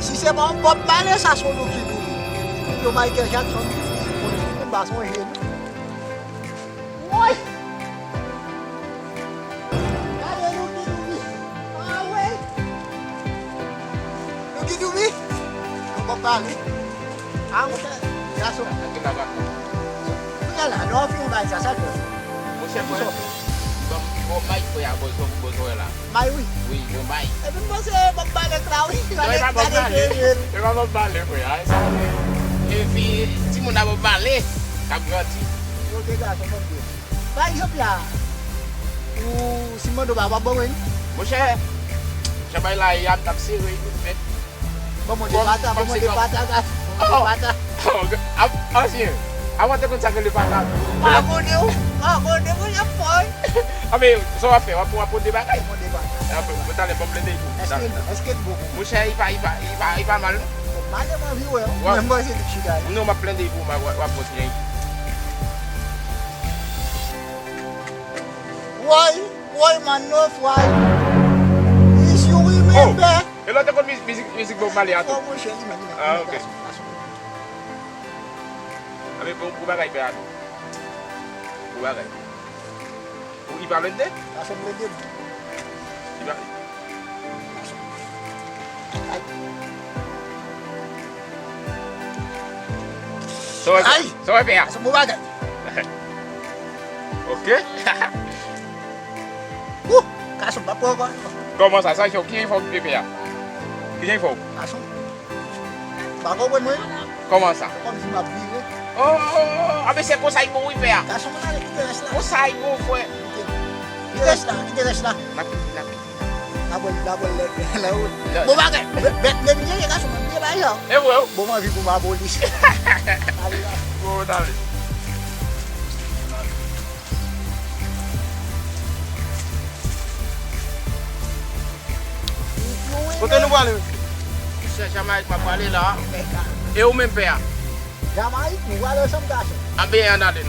Si c'est bon, Bob Marley, ça son nous qui nous. Yo Michael Jackson, on va son hit. Ouais. Allez, nous ah ouais. Nous qui nous Bob Marley. Ah ouais. Ça son. Là, non, on va ça ça. Mon chef, bon Mike foi a besoin là. Mai oui. Oui, bon Mike. Et puis moi c'est Bob Marley Cloud. Il va Bob Marley. Il va Bob Marley foi. Et puis si mon a Bob Marley, cap grandi. OK gars, ça va bien. Par exemple là, ou Simon do Baba bon oui. Mon chef, je vais là, il y a un taxi, oui, mais. Bon, mon dépata, bon, mon dépata, gars. Mon dépata. Ah, si. Awak takut cakap lepas tak? Aku dia, punya point. Abi, so apa? Apa dia bagai? Mon dépata. Apa? Betul le problem dia itu. Est-ce beaucoup. Musa ipa mal. Mana mah view ya? Member sih sudah. No ma plan dia ibu ma bos ni. Why man no why? Is you remember? Hello takut music Bob Marley tu. Oh, Michelle ni. Ah, okay. Abi bagai pe atu. Bagai. Ipa lente? Langsung berhenti. Ipa. So apa ya? Semua bagai. Okay. Kasih apa kau? Comment ça ça qui faut que ya? Qui faut? Kasih. Bago pun mui. Comment ça? Kau mesti mabdi. Oh, abi se ko sai mo ipa. Kasih mana kita dah Ko sai mo foi. Kita dah. Napi. Double leg. Mau bagai. Bet dia ya kasih dia bayar. Well. Mau mah vibu mah bolis. Oh, dale. Você não vale. Você jamais vai valer lá. Eu me pego. Jamais, não vale essa mudança. A bem andando.